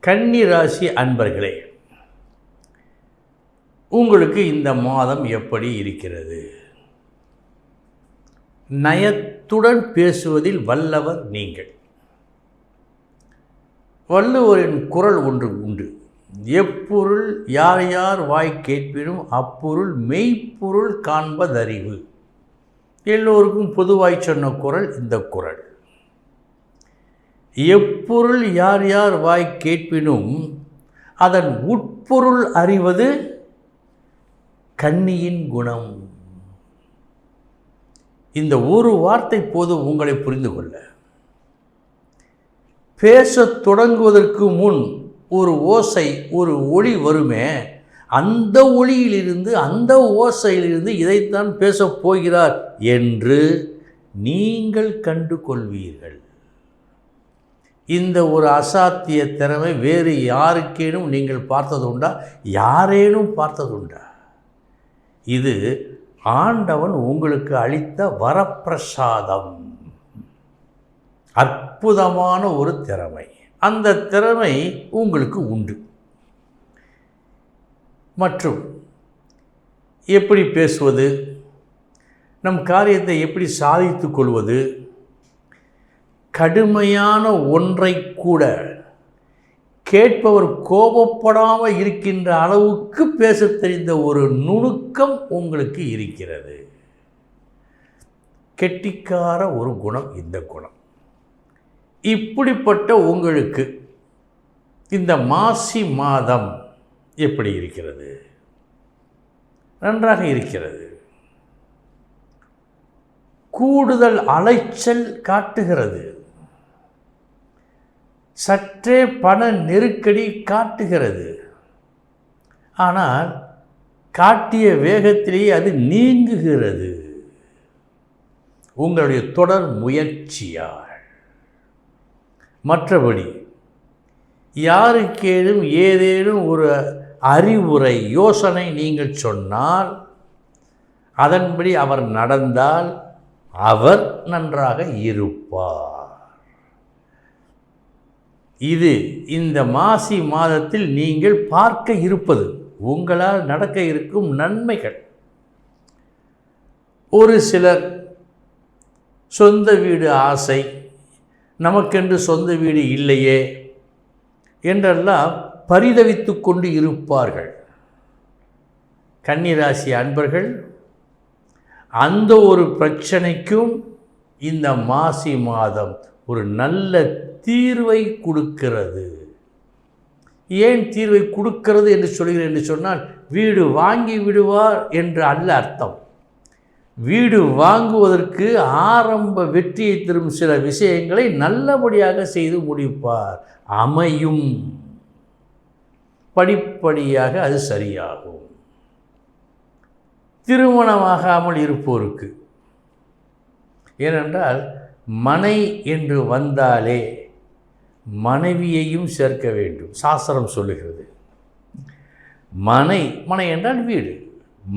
கன்னி ராசி அன்பர்களே, உங்களுக்கு இந்த மாதம் எப்படி இருக்கிறது? நயத்துடன் பேசுவதில் வல்லவர் நீங்கள். வள்ளுவரின் குறள் ஒன்று உண்டு. எப்பொருள் யார் யார் வாய் கேட்பினும் அப்பொருள் மெய்ப்பொருள் காண்பதறிவு. எல்லோருக்கும் பொதுவாய் சொன்ன குறள் இந்த குறள். எப்பொருள் யார் யார் வாய் கேட்பினும் அதன் உட்பொருள் அறிவது கன்னியின் குணம். இந்த ஒரு வார்த்தை போதும் உங்களை புரிந்து கொள்ள. பேசத் தொடங்குவதற்கு முன் ஒரு ஓசை, ஒரு ஒளி வருமே, அந்த ஒளியிலிருந்து, அந்த ஓசையிலிருந்து இதைத்தான் பேசப் போகிறார் என்று நீங்கள் கண்டு கொள்வீர்கள். இந்த ஒரு அசாத்திய திறமை வேறு யாருக்கேனும் நீங்கள் பார்த்ததுண்டா? யாரேனும் பார்த்ததுண்டா? இது ஆண்டவன் உங்களுக்கு அளித்த வரப்பிரசாதம். அற்புதமான ஒரு திறமை. அந்த திறமை உங்களுக்கு உண்டு. மற்றும் எப்படி பேசுவது, நம் காரியத்தை எப்படி சாதித்து கொள்வது, கடுமையான ஒன்றை கூட கேட்பவர் கோபப்படாமல் இருக்கின்ற அளவுக்கு பேசத் தெரிந்த ஒரு நுணுக்கம் உங்களுக்கு இருக்கிறது. கெட்டிக்கார ஒரு குணம் இந்த குணம். இப்படிப்பட்ட உங்களுக்கு இந்த மாசி மாதம் எப்படி இருக்கிறது? நன்றாக இருக்கிறது. கூடுதல் அலைச்சல் காட்டுகிறது. சற்றே பண நெருக்கடி காட்டுகிறது. ஆனால் காட்டிய வேகத்திலேயே அது நீங்குகிறது உங்களுடைய தொடர் முயற்சியால். மற்றபடி யாருக்கேனும் ஏதேனும் ஒரு அறிவுரை, யோசனை நீங்கள் சொன்னால், அதன்படி அவர் நடந்தால் அவர் நன்றாக இருப்பார். இது இந்த மாசி மாதத்தில் நீங்கள் பார்க்க இருப்பது, உங்களால் நடக்க இருக்கும் நன்மைகள். ஒரு சிலர் சொந்த வீடு ஆசை, நமக்கென்று சொந்த வீடு இல்லையே என்றெல்லாம் பரிதவித்து கொண்டு இருப்பார்கள். கன்னிராசி அன்பர்கள், அந்த ஒரு பிரச்சனைக்கும் இந்த மாசி மாதம் ஒரு நல்ல தீர்வை கொடுக்கிறது. ஏன் தீர்வை கொடுக்கிறது என்று சொல்கிறேன் என்று சொன்னால், வீடு வாங்கி விடுவார் என்று அல்ல அர்த்தம். வீடு வாங்குவதற்கு ஆரம்ப வெற்றியை தரும் சில விஷயங்களை நல்லபடியாக செய்து முடிப்பார். அமையும். படிப்படியாக அது சரியாகும். திருமணமாகாமல் இருப்போருக்கு, ஏனென்றால் மனை என்று வந்தாலே மனைவியையும் சேர்க்க வேண்டும். சாஸ்திரம் சொல்லுகிறது. மனை என்றால் வீடு.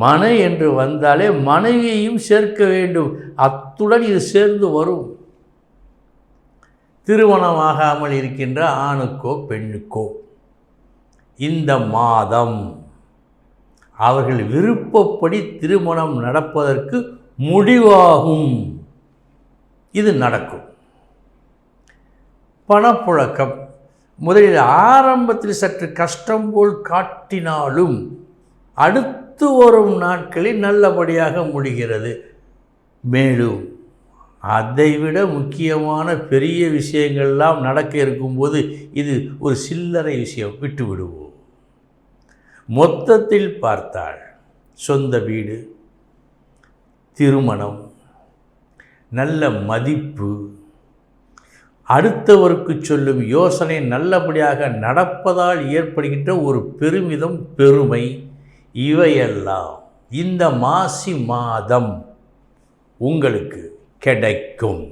மனை என்று வந்தாலே மனைவியையும் சேர்க்க வேண்டும். அத்துடன் இது சேர்ந்து வரும். திருமணமாகாமல் இருக்கின்ற ஆணுக்கோ பெண்ணுக்கோ இந்த மாதம் அவர்கள் விருப்பப்படி திருமணம் நடப்பதற்கு முடிவாகும். இது நடக்கும். பணப்புழக்கம் முதலில் ஆரம்பத்தில் சற்று கஷ்டம் போல் காட்டினாலும் அடுத்து வரும் நாட்களில் நல்லபடியாக முடிகிறது. மேலும் அதைவிட முக்கியமான பெரிய விஷயங்கள்லாம் நடக்க இருக்கும்போது இது ஒரு சில்லறை விஷயம், விட்டு விடுவோம். மொத்தத்தில் பார்த்தால் சொந்த வீடு, திருமணம், நல்ல மதிப்பு, அடுத்தவருக்கு சொல்லும் யோசனை நல்லபடியாக நடப்பதால் ஏற்படுகின்ற ஒரு பெருமிதம், பெருமை, இவையெல்லாம் இந்த மாசி மாதம் உங்களுக்கு கிடைக்கும்.